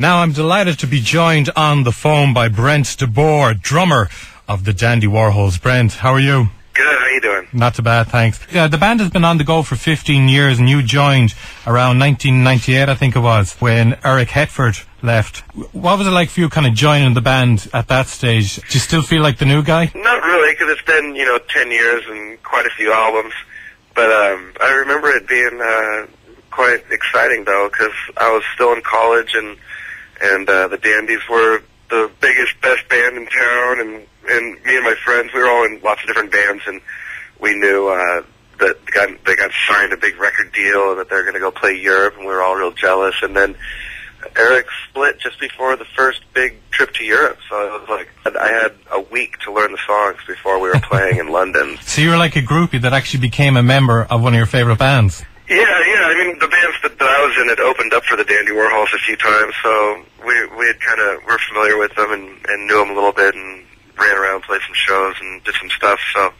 Now I'm delighted to be joined on the phone by Brent DeBoer, drummer of the Dandy Warhols. Brent, how are you? Good, how you doing? Not too bad, thanks. Yeah, the band has been on the go for 15 years, and you joined around 1998, I think it was, when Eric Hetford left. What was it like for you kind of joining the band at that stage? Do you still feel like the new guy? Not really, because it's been, 10 years and quite a few albums. But I remember it being quite exciting, though, because I was still in college, and the Dandies were the biggest, best band in town, and me and my friends, we were all in lots of different bands, and we knew that they got signed a big record deal and that they were going to go play Europe, and we were all real jealous. And then Eric split just before the first big trip to Europe, so it was like I had a week to learn the songs before we were playing in London. So you were like a groupie that actually became a member of one of your favourite bands? Yeah, I mean, the bands that I was in had opened up for the Dandy Warhols a few times, so we had were familiar with them and knew them a little bit, and ran around, played some shows, and did some stuff. So,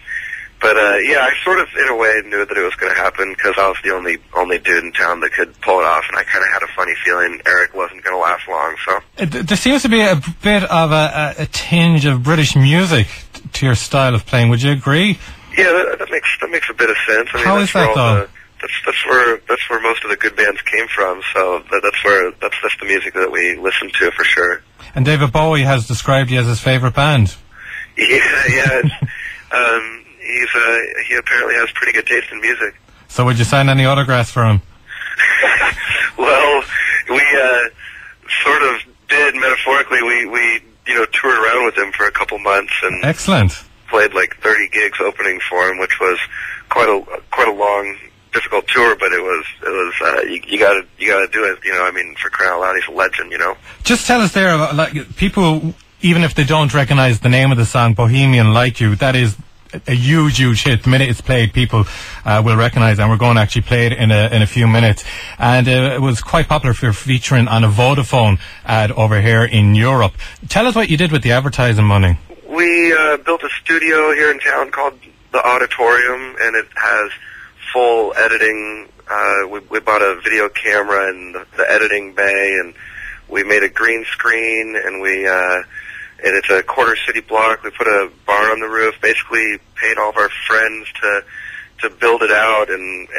but I sort of in a way knew that it was going to happen because I was the only dude in town that could pull it off, and I kind of had a funny feeling Eric wasn't going to last long. So there seems to be a bit of a tinge of British music to your style of playing. Would you agree? Yeah, that makes a bit of sense. I mean, how is that though? That's where most of the good bands came from. So that's the music that we listen to for sure. And David Bowie has described you as his favourite band. Yeah. He apparently has pretty good taste in music. So would you sign any autographs for him? Well, we sort of did metaphorically. We toured around with him for a couple months and excellent. Played like 30 gigs opening for him, which was quite a long, difficult tour. But it was you gotta do it. I mean, for crying out loud, he's a legend. Just tell us there about like people. Even if they don't recognise the name of the song, Bohemian Like You, that is a huge hit. The minute it's played, people will recognise it, and we're going to actually play it in a few minutes. And it was quite popular for featuring on a Vodafone ad over here in Europe. Tell us what you did with the advertising money. We built a studio here in town called the Auditorium, and it has full editing. We bought a video camera and the editing bay, and we made a green screen, and it's a quarter city block. We put a bar on the roof, basically paid all of our friends to build it out and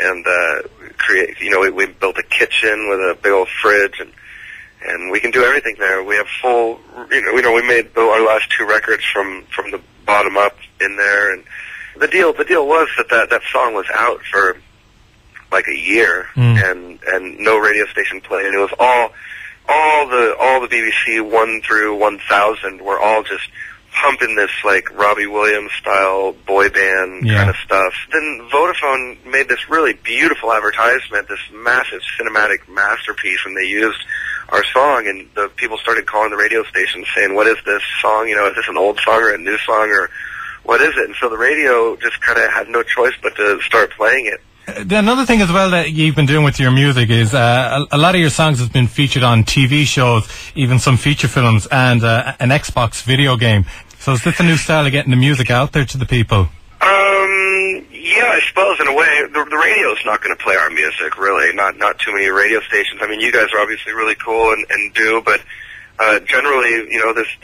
create, we built a kitchen with a big old fridge and we can do everything there. We have full, we made our last two records from the bottom up in there, and the deal was that song was out for like a year and no radio station played, and it was all the BBC 1 through 1000 were all just pumping this like Robbie Williams style boy band kind of stuff. Then Vodafone made this really beautiful advertisement, this massive cinematic masterpiece, and they used our song, and the people started calling the radio station saying, "What is this song? Is this an old song or a new song, or what is it?" And so the radio just kind of had no choice but to start playing it. Another thing as well that you've been doing with your music is a lot of your songs have been featured on TV shows, even some feature films, and an Xbox video game. So is this a new style of getting the music out there to the people? Yeah, I suppose in a way. The radio's not going to play our music, really. Not too many radio stations. I mean, you guys are obviously really cool and do, but generally,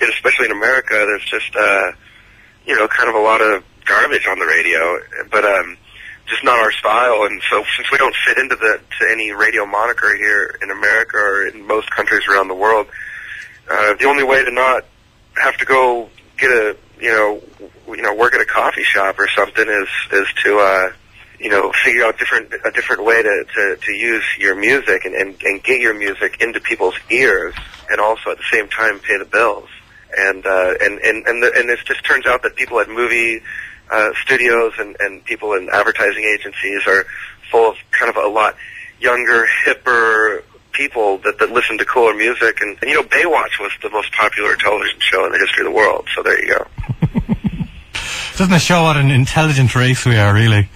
especially in America, there's just kind of a lot of garbage on the radio. But just not our style, and so since we don't fit into to any radio moniker here in America or in most countries around the world, the only way to not have to go get work at a coffee shop or something is to figure out a different way to use your music and get your music into people's ears, and also at the same time pay the bills. And it just turns out that people at movie studios and people in advertising agencies are full of kind of a lot younger, hipper people that listen to cooler music. And Baywatch was the most popular television show in the history of the world, so there you go. Doesn't it show what an intelligent race we are, really?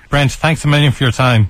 Brent, thanks a million for your time.